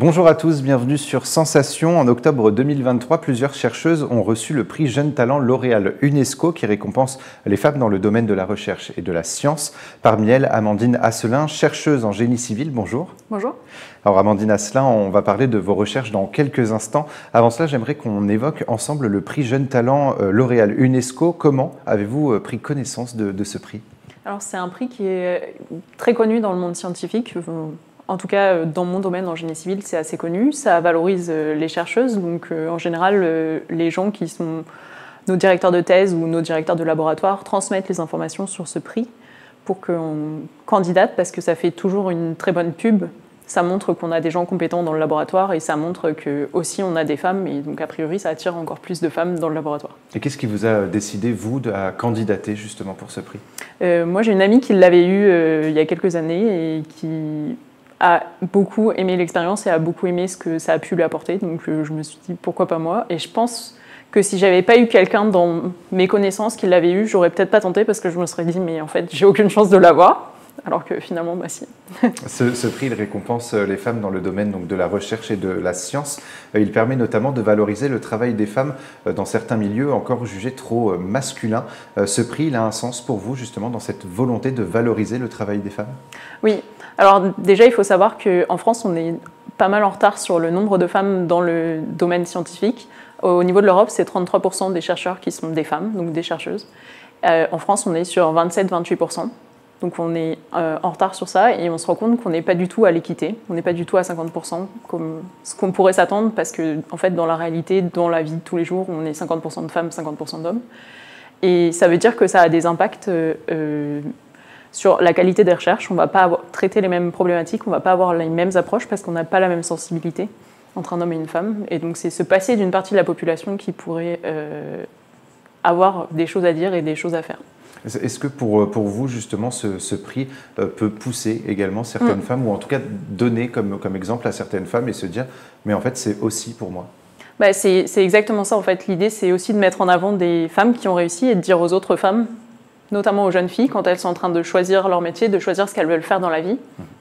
Bonjour à tous, bienvenue sur Sensation. En octobre 2023, plusieurs chercheuses ont reçu le prix Jeunes Talents L'Oréal UNESCO qui récompense les femmes dans le domaine de la recherche et de la science. Parmi elles, Amandine Asselin, chercheuse en génie civil. Bonjour. Bonjour. Alors Amandine Asselin, on va parler de vos recherches dans quelques instants. Avant cela, j'aimerais qu'on évoque ensemble le prix Jeunes Talents L'Oréal UNESCO. Comment avez-vous pris connaissance de ce prix ? Alors c'est un prix qui est très connu dans le monde scientifique. En tout cas, dans mon domaine, en génie civil, c'est assez connu. Ça valorise les chercheuses. Donc, en général, les gens qui sont nos directeurs de thèse ou nos directeurs de laboratoire transmettent les informations sur ce prix pour qu'on candidate, parce que ça fait toujours une très bonne pub. Ça montre qu'on a des gens compétents dans le laboratoire et ça montre qu'aussi on a des femmes. Et donc, a priori, ça attire encore plus de femmes dans le laboratoire. Et qu'est-ce qui vous a décidé, vous, à candidater justement pour ce prix ? Moi, j'ai une amie qui l'avait eu il y a quelques années et qui a beaucoup aimé l'expérience et a beaucoup aimé ce que ça a pu lui apporter. Donc je me suis dit, pourquoi pas moi ? Et je pense que si j'avais pas eu quelqu'un dans mes connaissances qui l'avait eu, j'aurais peut-être pas tenté parce que je me serais dit, mais en fait, j'ai aucune chance de l'avoir. Alors que finalement, bah si. Ce prix, il récompense les femmes dans le domaine donc, de la recherche et de la science. Il permet notamment de valoriser le travail des femmes dans certains milieux encore jugés trop masculins. Ce prix, il a un sens pour vous, justement, dans cette volonté de valoriser le travail des femmes ? Oui. Alors déjà, il faut savoir qu'en France, on est pas mal en retard sur le nombre de femmes dans le domaine scientifique. Au niveau de l'Europe, c'est 33% des chercheurs qui sont des femmes, donc des chercheuses. En France, on est sur 27-28%. Donc on est en retard sur ça et on se rend compte qu'on n'est pas du tout à l'équité. On n'est pas du tout à 50% comme ce qu'on pourrait s'attendre parce que en fait, dans la réalité, dans la vie de tous les jours, on est 50% de femmes, 50% d'hommes. Et ça veut dire que ça a des impacts sur la qualité des recherches. On ne va pas traiter les mêmes problématiques, on ne va pas avoir les mêmes approches parce qu'on n'a pas la même sensibilité entre un homme et une femme. Et donc c'est se passer d'une partie de la population qui pourrait avoir des choses à dire et des choses à faire. Est-ce que pour vous, justement, ce prix peut pousser également certaines femmes, ou en tout cas donner comme exemple à certaines femmes et se dire « mais en fait, c'est aussi pour moi ». Bah, c'est exactement ça, en fait. L'idée, c'est aussi de mettre en avant des femmes qui ont réussi et de dire aux autres femmes, notamment aux jeunes filles, quand elles sont en train de choisir leur métier, de choisir ce qu'elles veulent faire dans la vie,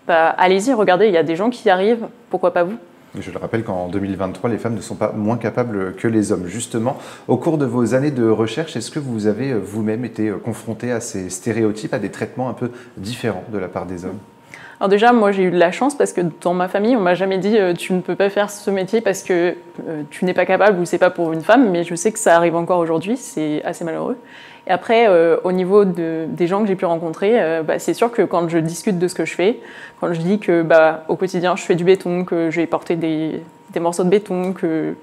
bah, allez-y, regardez, il y a des gens qui y arrivent, pourquoi pas vous ? Je le rappelle qu'en 2023, les femmes ne sont pas moins capables que les hommes. Justement, au cours de vos années de recherche, est-ce que vous avez vous-même été confronté à ces stéréotypes, à des traitements un peu différents de la part des hommes ? Alors déjà, moi j'ai eu de la chance parce que dans ma famille, on m'a jamais dit tu ne peux pas faire ce métier parce que tu n'es pas capable ou c'est pas pour une femme, mais je sais que ça arrive encore aujourd'hui, c'est assez malheureux. Et après, au niveau des gens que j'ai pu rencontrer, c'est sûr que quand je discute de ce que je fais, quand je dis que au quotidien je fais du béton, que j'ai porté des morceaux de béton, que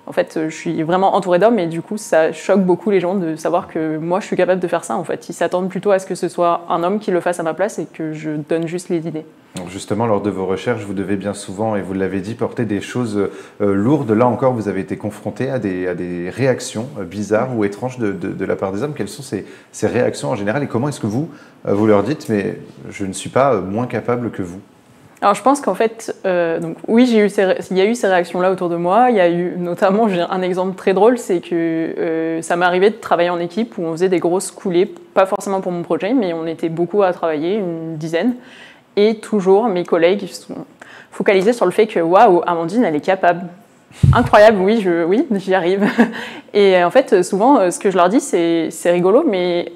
en fait, je suis vraiment entourée d'hommes et du coup, ça choque beaucoup les gens de savoir que moi, je suis capable de faire ça. En fait, ils s'attendent plutôt à ce que ce soit un homme qui le fasse à ma place et que je donne juste les idées. Donc justement, lors de vos recherches, vous devez bien souvent, et vous l'avez dit, porter des choses lourdes. Là encore, vous avez été confronté à des réactions bizarres ou étranges de la part des hommes. Quelles sont ces réactions en général et comment est-ce que vous leur dites « mais je ne suis pas moins capable que vous ». Alors je pense qu'en fait, donc, oui, il y a eu ces réactions-là autour de moi. Il y a eu notamment, j'ai un exemple très drôle, c'est que ça m'est arrivé de travailler en équipe où on faisait des grosses coulées, pas forcément pour mon projet, mais on était beaucoup à travailler, une dizaine. Et toujours, mes collègues sont focalisés sur le fait que « waouh, Amandine, elle est capable ». Incroyable, oui, j'y arrive. Et en fait, souvent, ce que je leur dis, c'est rigolo, mais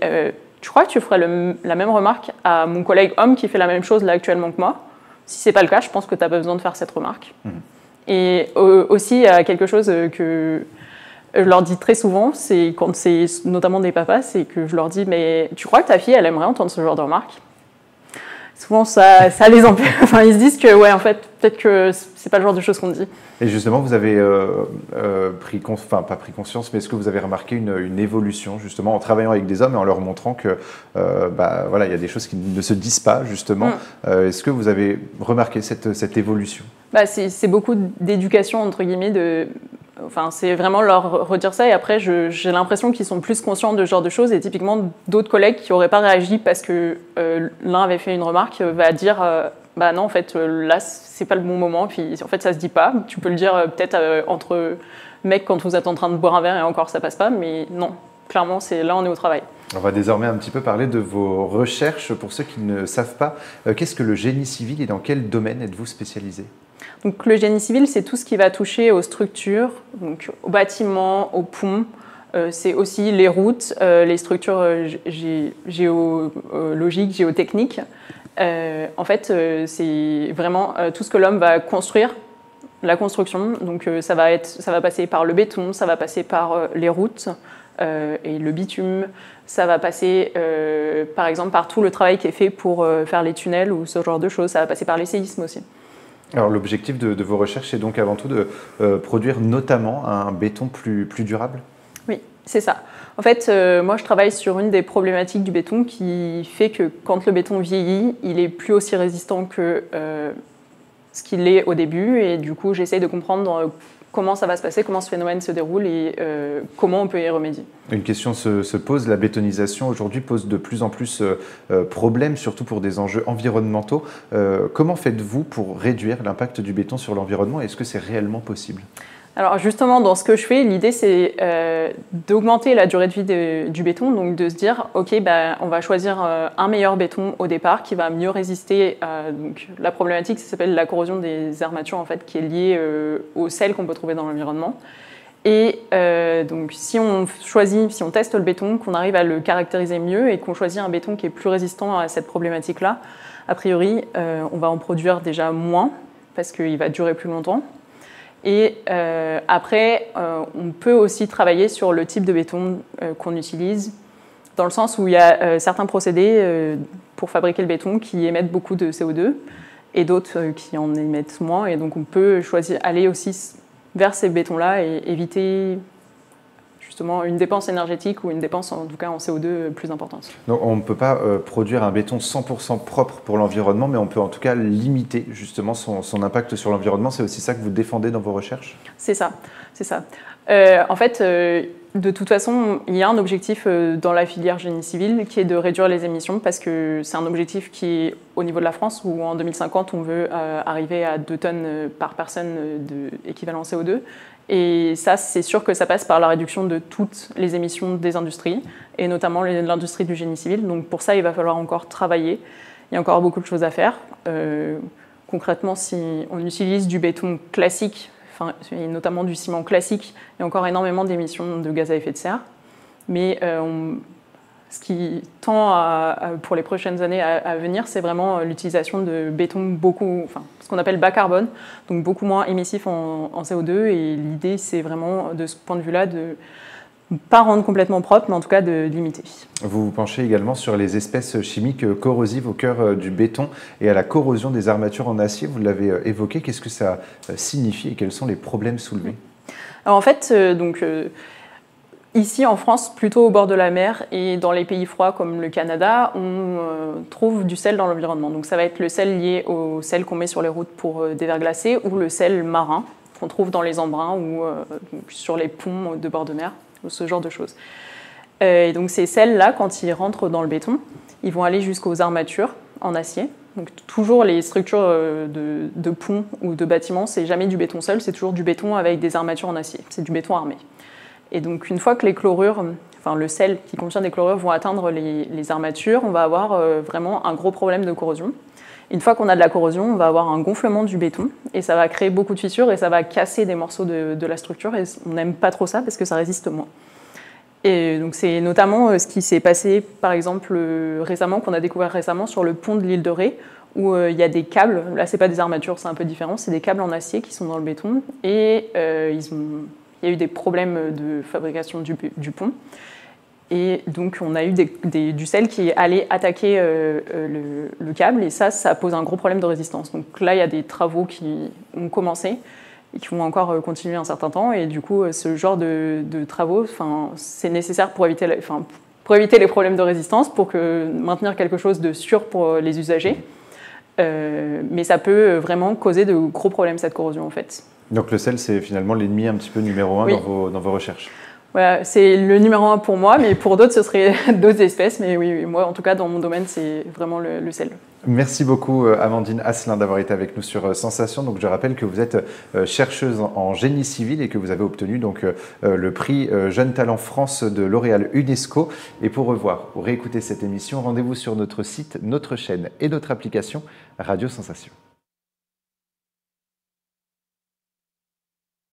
tu crois que tu ferais la même remarque à mon collègue homme qui fait la même chose là actuellement que moi ? Si ce n'est pas le cas, je pense que tu n'as pas besoin de faire cette remarque. Et aussi, il y a quelque chose que je leur dis très souvent, c'est quand c'est notamment des papas, c'est que je leur dis « mais tu crois que ta fille, elle aimerait entendre ce genre de remarques ?» Souvent, ça les empêche. Enfin, ils se disent que, ouais, en fait, peut-être que c'est pas le genre de choses qu'on dit. Et justement, vous avez pas pris conscience, mais est-ce que vous avez remarqué une évolution, justement, en travaillant avec des hommes et en leur montrant que, voilà, il y a des choses qui ne se disent pas, justement. Est-ce que vous avez remarqué cette évolution ? C'est beaucoup d'éducation, entre guillemets, Enfin, c'est vraiment leur redire ça et après j'ai l'impression qu'ils sont plus conscients de ce genre de choses et typiquement d'autres collègues qui n'auraient pas réagi parce que l'un avait fait une remarque va dire non en fait là c'est pas le bon moment puis en fait ça se dit pas, tu peux le dire peut-être entre mecs quand vous êtes en train de boire un verre et encore ça passe pas mais non, clairement c'est là on est au travail. On va désormais un petit peu parler de vos recherches. Pour ceux qui ne savent pas, qu'est-ce que le génie civil et dans quel domaine êtes-vous spécialisé ? Donc le génie civil, c'est tout ce qui va toucher aux structures, donc aux bâtiments, aux ponts. C'est aussi les routes, les structures géologiques, géotechniques. En fait, c'est vraiment tout ce que l'homme va construire, la construction. Donc ça va passer par le béton, ça va passer par les routes et le bitume. Ça va passer, par exemple, par tout le travail qui est fait pour faire les tunnels ou ce genre de choses. Ça va passer par les séismes aussi. Alors l'objectif de vos recherches, c'est donc avant tout de produire notamment un béton plus durable? Oui, c'est ça. En fait, moi, je travaille sur une des problématiques du béton qui fait que quand le béton vieillit, il est plus aussi résistant que ce qu'il est au début. Et du coup, j'essaye de comprendre comment ça va se passer, comment ce phénomène se déroule et comment on peut y remédier. Une question se pose, la bétonisation aujourd'hui pose de plus en plus problème, surtout pour des enjeux environnementaux. Comment faites-vous pour réduire l'impact du béton sur l'environnement? Est-ce que c'est réellement possible? Alors justement, dans ce que je fais, l'idée c'est d'augmenter la durée de vie du béton, donc de se dire, ok, on va choisir un meilleur béton au départ qui va mieux résister. Donc la problématique, ça s'appelle la corrosion des armatures en fait, qui est liée au sel qu'on peut trouver dans l'environnement. Et donc si on teste le béton, qu'on arrive à le caractériser mieux et qu'on choisit un béton qui est plus résistant à cette problématique-là, a priori, on va en produire déjà moins parce qu'il va durer plus longtemps. Et après, on peut aussi travailler sur le type de béton qu'on utilise, dans le sens où il y a certains procédés pour fabriquer le béton qui émettent beaucoup de CO2 et d'autres qui en émettent moins. Et donc on peut aller aussi vers ces bétons-là et éviter justement une dépense énergétique ou une dépense en tout cas en CO2 plus importante. Donc on ne peut pas produire un béton 100% propre pour l'environnement, mais on peut en tout cas limiter justement son impact sur l'environnement. C'est aussi ça que vous défendez dans vos recherches? C'est ça, c'est ça. En fait, de toute façon, il y a un objectif dans la filière génie civil qui est de réduire les émissions parce que c'est un objectif qui est au niveau de la France où en 2050 on veut arriver à 2 tonnes par personne d'équivalent CO2. Et ça, c'est sûr que ça passe par la réduction de toutes les émissions des industries, et notamment l'industrie du génie civil. Donc pour ça, il va falloir encore travailler. Il y a encore beaucoup de choses à faire. Concrètement, si on utilise du béton classique, et notamment du ciment classique, il y a encore énormément d'émissions de gaz à effet de serre. Mais ce qui tend pour les prochaines années à venir, c'est vraiment l'utilisation de béton ce qu'on appelle bas carbone, donc beaucoup moins émissif en CO2. Et l'idée, c'est vraiment, de ce point de vue-là, de ne pas rendre complètement propre, mais en tout cas de limiter. Vous vous penchez également sur les espèces chimiques corrosives au cœur du béton et à la corrosion des armatures en acier. Vous l'avez évoqué. Qu'est-ce que ça signifie et quels sont les problèmes soulevés? Alors en fait, ici, en France, plutôt au bord de la mer et dans les pays froids comme le Canada, on trouve du sel dans l'environnement. Donc ça va être le sel lié au sel qu'on met sur les routes pour déverglacer ou le sel marin qu'on trouve dans les embruns ou sur les ponts de bord de mer, ou ce genre de choses. Et donc ces sels-là, quand ils rentrent dans le béton, ils vont aller jusqu'aux armatures en acier. Donc toujours les structures de ponts ou de bâtiments, c'est jamais du béton seul, c'est toujours du béton avec des armatures en acier. C'est du béton armé. Et donc une fois que les chlorures, le sel qui contient des chlorures vont atteindre les armatures, on va avoir vraiment un gros problème de corrosion. Une fois qu'on a de la corrosion, on va avoir un gonflement du béton et ça va créer beaucoup de fissures et ça va casser des morceaux de la structure et on n'aime pas trop ça parce que ça résiste moins. Et donc c'est notamment ce qui s'est passé par exemple récemment, qu'on a découvert récemment sur le pont de l'île de Ré où il y a des câbles, là c'est pas des armatures, c'est un peu différent, c'est des câbles en acier qui sont dans le béton et il y a eu des problèmes de fabrication du pont. Et donc, on a eu du sel qui est allé attaquer le câble. Et ça pose un gros problème de résistance. Donc là, il y a des travaux qui ont commencé et qui vont encore continuer un certain temps. Et du coup, ce genre de travaux, c'est nécessaire pour éviter les problèmes de résistance, pour maintenir quelque chose de sûr pour les usagers. Mais ça peut vraiment causer de gros problèmes, cette corrosion, en fait. Donc le sel, c'est finalement l'ennemi un petit peu numéro 1 dans vos recherches. Voilà, c'est le numéro 1 pour moi, mais pour d'autres, ce serait d'autres espèces. Mais oui, moi, en tout cas, dans mon domaine, c'est vraiment le sel. Merci beaucoup, Amandine Asselin, d'avoir été avec nous sur Sensation. Donc, je rappelle que vous êtes chercheuse en génie civil et que vous avez obtenu donc, le prix Jeune Talent France de L'Oréal UNESCO. Et pour revoir ou réécouter cette émission, rendez-vous sur notre site, notre chaîne et notre application Radio Sensation.